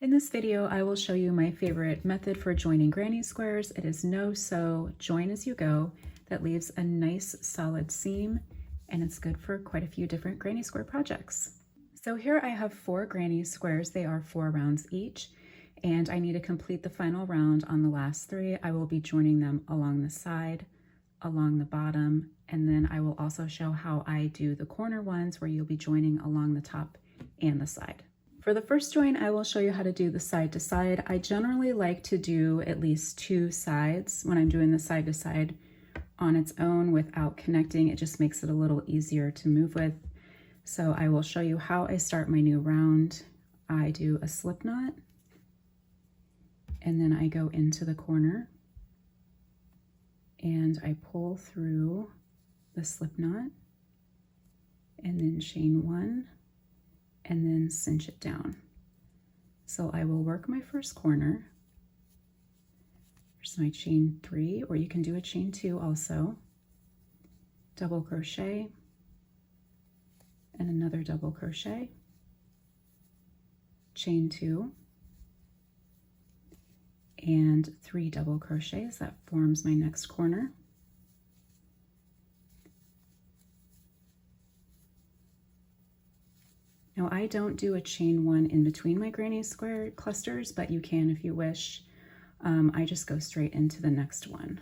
In this video, I will show you my favorite method for joining granny squares. It is no-sew, join as you go, that leaves a nice solid seam, and it's good for quite a few different granny square projects. So here I have 4 granny squares. They are 4 rounds each, and I need to complete the final round on the last 3. I will be joining them along the side, along the bottom, and then I will also show how I do the corner ones where you'll be joining along the top and the side. For the first join, I will show you how to do the side to side. I generally like to do at least 2 sides when I'm doing the side to side on its own without connecting. It just makes it a little easier to move with. So I will show you how I start my new round. I do a slip knot, and then I go into the corner and I pull through the slip knot and then chain 1 and then cinch it down. So I will work my first corner. Here's my chain 3, or you can do a chain 2 also. Double crochet and another double crochet, chain 2, and 3 double crochets. That forms my next corner. Now I don't do a chain 1 in between my granny square clusters, but you can if you wish. I just go straight into the next one.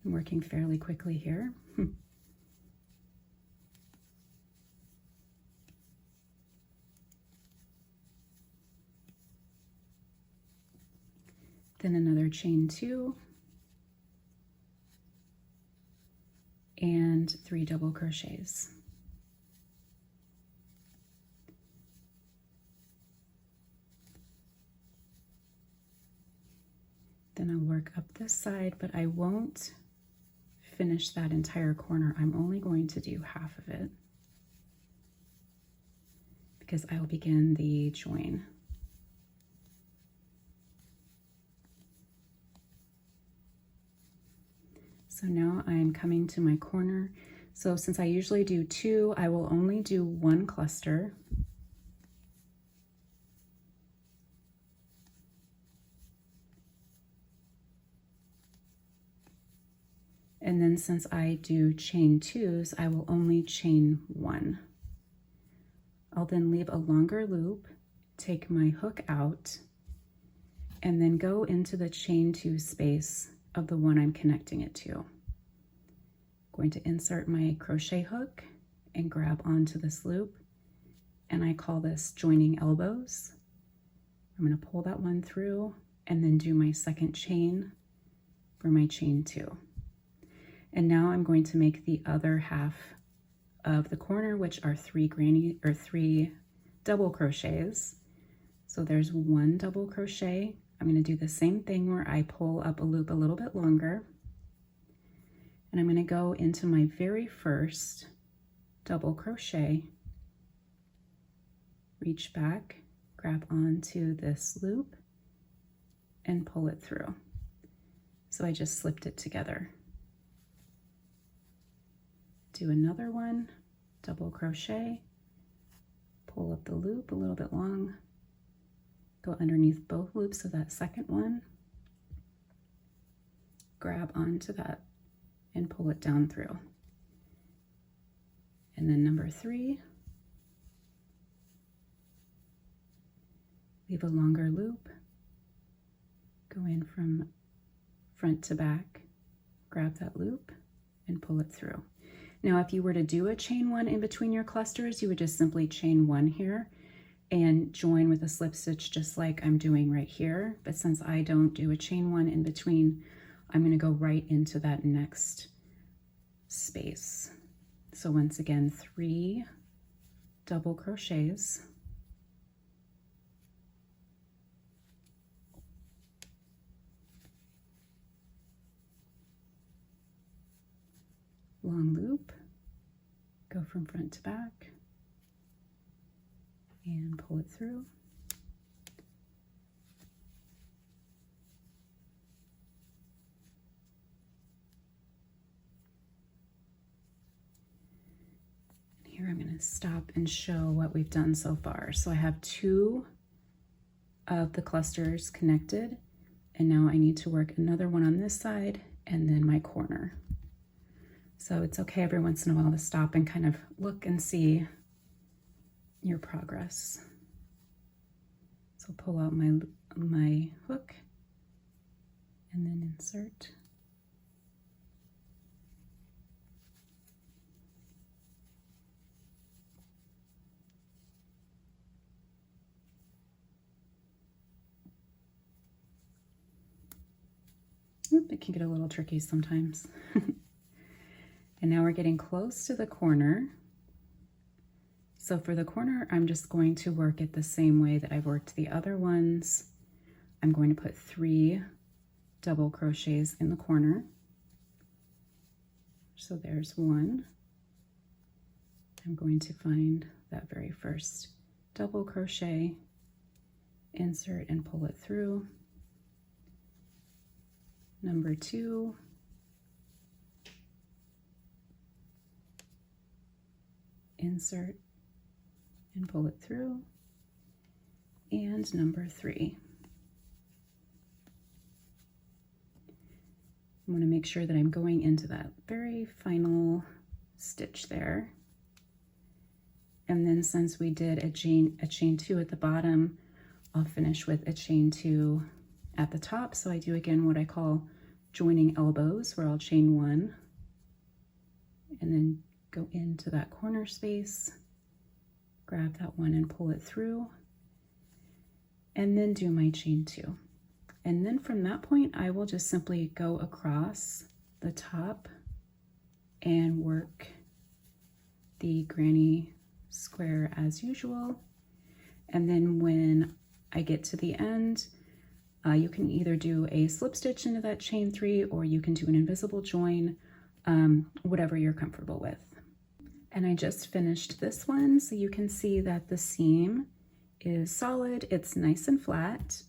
I'm working fairly quickly here. Then another chain 2 and 3 double crochets. Then I'll work up this side, but I won't finish that entire corner. I'm only going to do half of it because I'll begin the join. So now I'm coming to my corner. So since I usually do 2, I will only do 1 cluster. And then since I do chain 2s, I will only chain 1. I'll then leave a longer loop, take my hook out, and then go into the chain 2 space of the one I'm connecting it to. I'm going to insert my crochet hook and grab onto this loop, and I call this joining elbows. I'm going to pull that one through and then do my second chain for my chain 2. And now I'm going to make the other half of the corner, which are 3 double crochets. So there's 1 double crochet. I'm going to do the same thing where I pull up a loop a little bit longer, and I'm going to go into my very first double crochet, reach back, grab onto this loop, and pull it through. So I just slipped it together. Do another one, double crochet, pull up the loop a little bit long, go underneath both loops of that second one, grab onto that and pull it down through. And then number 3, leave a longer loop, go in from front to back, grab that loop and pull it through. Now if you were to do a chain 1 in between your clusters, you would just simply chain 1 here and join with a slip stitch just like I'm doing right here. But since I don't do a chain 1 in between, I'm going to go right into that next space. So once again, 3 double crochets, long loop, go from front to back and pull it through, going to stop and show what we've done so far. So I have 2 of the clusters connected, and now I need to work another one on this side and then my corner. So it's okay every once in a while to stop and kind of look and see your progress. So pull out my hook and then insert. Oop, it can get a little tricky sometimes. And now we're getting close to the corner. So for the corner, I'm just going to work it the same way that I've worked the other ones. I'm going to put 3 double crochets in the corner. So there's 1. I'm going to find that very first double crochet, insert and pull it through. Number 2. Insert and pull it through, and number 3. I want to make sure that I'm going into that very final stitch there. And then since we did a chain 2 at the bottom, I'll finish with a chain 2 at the top. So I do again what I call joining elbows, where I'll chain 1 and then go into that corner space, grab that one and pull it through, and then do my chain 2. And then from that point, I will just simply go across the top and work the granny square as usual. And then when I get to the end, you can either do a slip stitch into that chain 3, or you can do an invisible join, whatever you're comfortable with. And I just finished this one, so you can see that the seam is solid, it's nice and flat.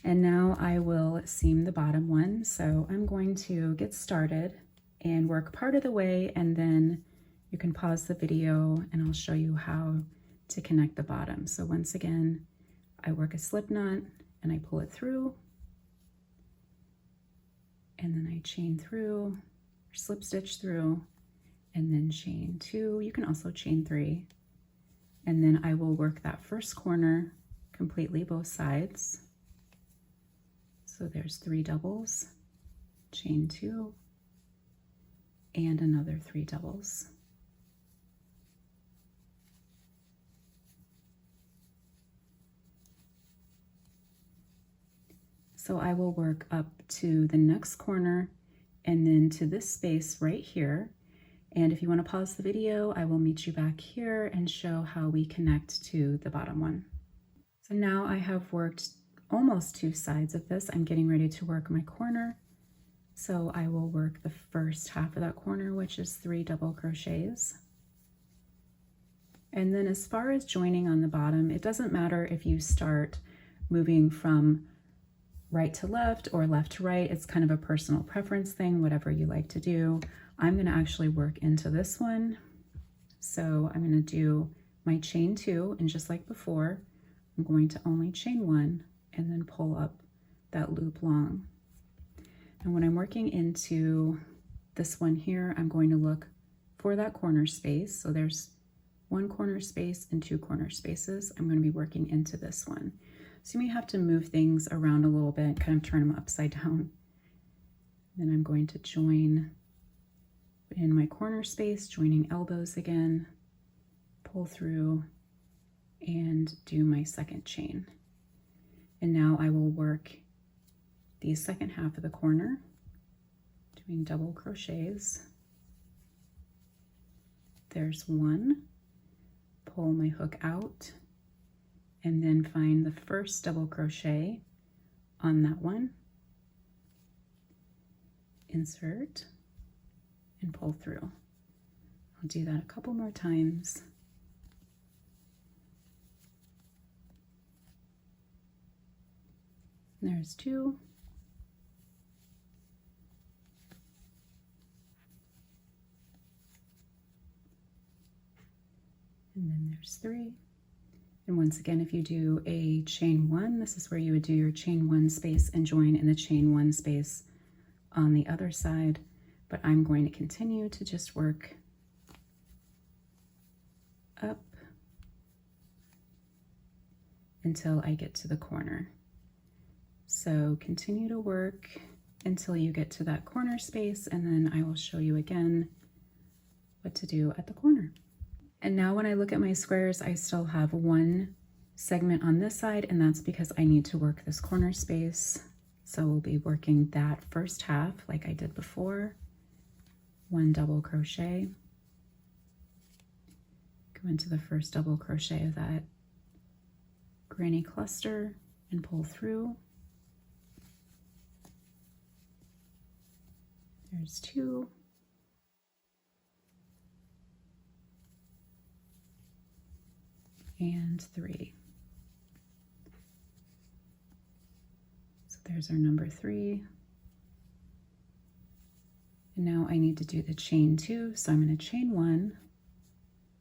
And now I will seam the bottom one. So I'm going to get started and work part of the way, and then you can pause the video and I'll show you how to connect the bottom. So once again, I work a slip knot and I pull it through, and then I chain through, slip stitch through, and then chain 2. You can also chain 3. And then I will work that first corner completely, both sides. So there's 3 doubles, chain 2, and another 3 doubles. So I will work up to the next corner and then to this space right here. And if you want to pause the video, I will meet you back here and show how we connect to the bottom one. So now I have worked almost 2 sides of this. I'm getting ready to work my corner. So I will work the first half of that corner, which is 3 double crochets. And then as far as joining on the bottom, it doesn't matter if you start moving from right to left or left to right. It's kind of a personal preference thing, whatever you like to do. I'm going to actually work into this one. So I'm going to do my chain 2, and just like before, I'm going to only chain 1 and then pull up that loop long. And when I'm working into this one here, I'm going to look for that corner space. So there's 1 corner space and 2 corner spaces. I'm going to be working into this one. So you may have to move things around a little bit, kind of turn them upside down. Then I'm going to join in my corner space, joining elbows again, pull through, and do my second chain. And now I will work the second half of the corner, doing double crochets. There's 1, pull my hook out, and then find the first double crochet on that one, insert, and pull through. I'll do that a couple more times. There's 2. And there's 3. And once again, if you do a chain 1, this is where you would do your chain 1 space and join in the chain 1 space on the other side. But I'm going to continue to just work up until I get to the corner. So continue to work until you get to that corner space, and then I will show you again what to do at the corner. And now when I look at my squares, I still have one segment on this side, and that's because I need to work this corner space. So we'll be working that first half like I did before. 1 double crochet, go into the first double crochet of that granny cluster and pull through. There's 2. And 3. So there's our number 3. And now I need to do the chain 2. So I'm going to chain 1,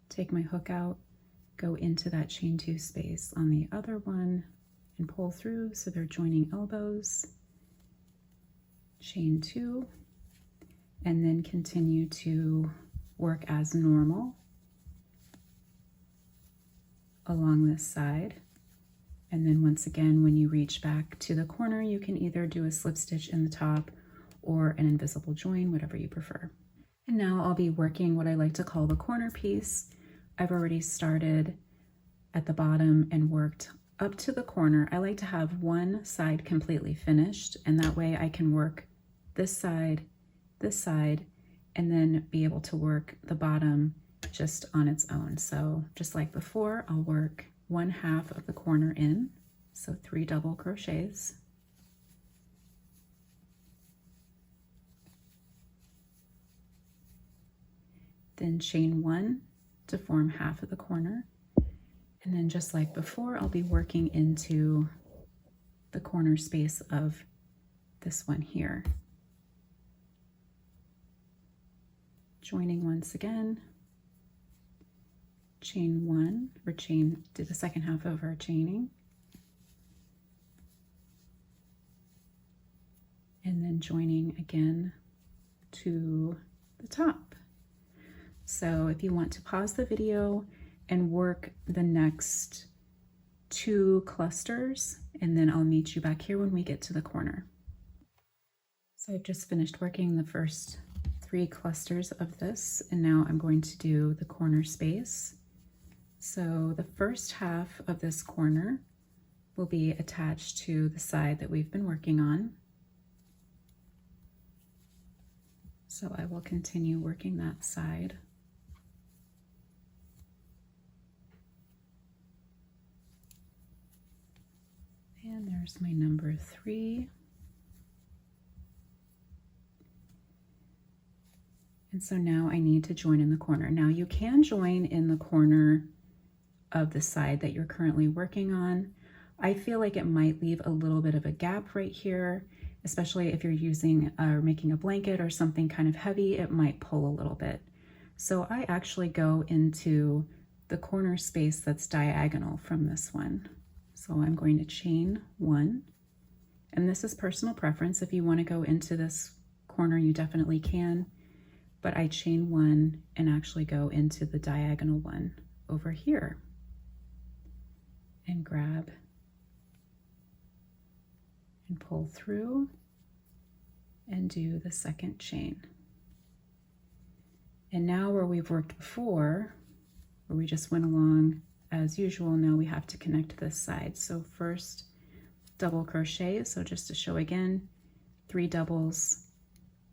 take my hook out, go into that chain 2 space on the other one and pull through so they're joining elbows. Chain 2, and then continue to work as normal along this side. And then once again, when you reach back to the corner, you can either do a slip stitch in the top or an invisible join, whatever you prefer. And now I'll be working what I like to call the corner piece. I've already started at the bottom and worked up to the corner. I like to have one side completely finished, and that way I can work this side, and then be able to work the bottom just on its own. So just like before, I'll work 1/2 of the corner in, so 3 double crochets. Then chain 1 to form 1/2 of the corner. And then just like before, I'll be working into the corner space of this one here. Joining once again, chain 1, or do the second half of our chaining. And then joining again to the top. So if you want to pause the video and work the next 2 clusters, and then I'll meet you back here when we get to the corner. So I've just finished working the first 3 clusters of this, and now I'm going to do the corner space. So the first half of this corner will be attached to the side that we've been working on. So I will continue working that side. And there's my number 3. And so now I need to join in the corner. Now you can join in the corner of the side that you're currently working on. I feel like it might leave a little bit of a gap right here, especially if you're using or making a blanket or something kind of heavy, it might pull a little bit. So I actually go into the corner space that's diagonal from this one. So I'm going to chain 1, and this is personal preference. If you want to go into this corner, you definitely can, but I chain 1 and actually go into the diagonal one over here and grab and pull through and do the second chain. And now where we've worked before, where we just went along as usual, now we have to connect this side. So first double crochet, so just to show again, 3 doubles.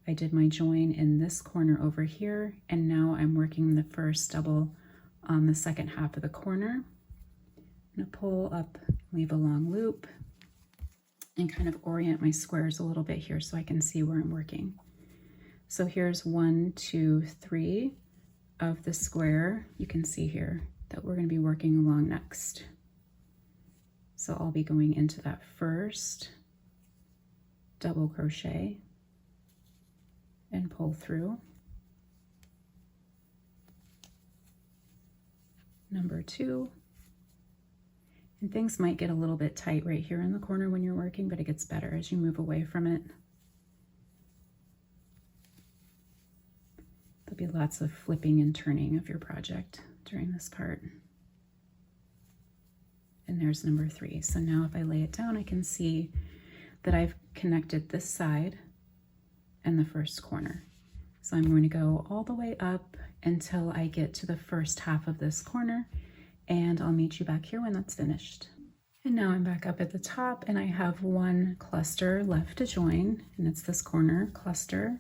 I did my join in this corner over here, and now I'm working the first double on the second half of the corner. I'm gonna pull up, leave a long loop, and kind of orient my squares a little bit here so I can see where I'm working. So here's 1, 2, 3 of the square. You can see here that we're going to be working along next. So I'll be going into that first double crochet and pull through. number 2. And things might get a little bit tight right here in the corner when you're working, but it gets better as you move away from it. There'll be lots of flipping and turning of your project during this part. And there's number 3. So now if I lay it down, I can see that I've connected this side and the first corner. So I'm going to go all the way up until I get to the first half of this corner, and I'll meet you back here when that's finished. And now I'm back up at the top, and I have one cluster left to join, and it's this corner cluster.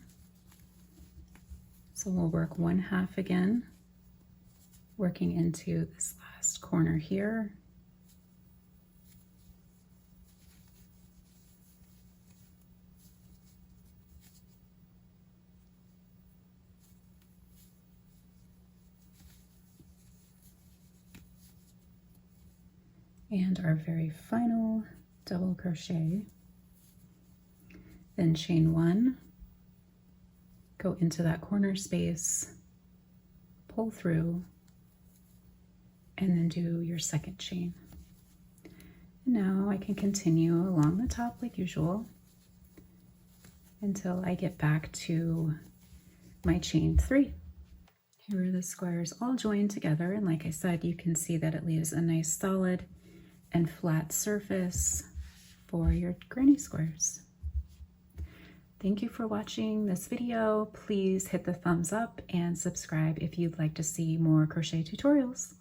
So we'll work 1/2 again, working into this last corner here. And our very final double crochet, then chain 1, go into that corner space, pull through, and then do your second chain. And now I can continue along the top like usual until I get back to my chain 3. Here are the squares all joined together, and like I said, you can see that it leaves a nice solid and flat surface for your granny squares. Thank you for watching this video. Please hit the thumbs up and subscribe if you'd like to see more crochet tutorials.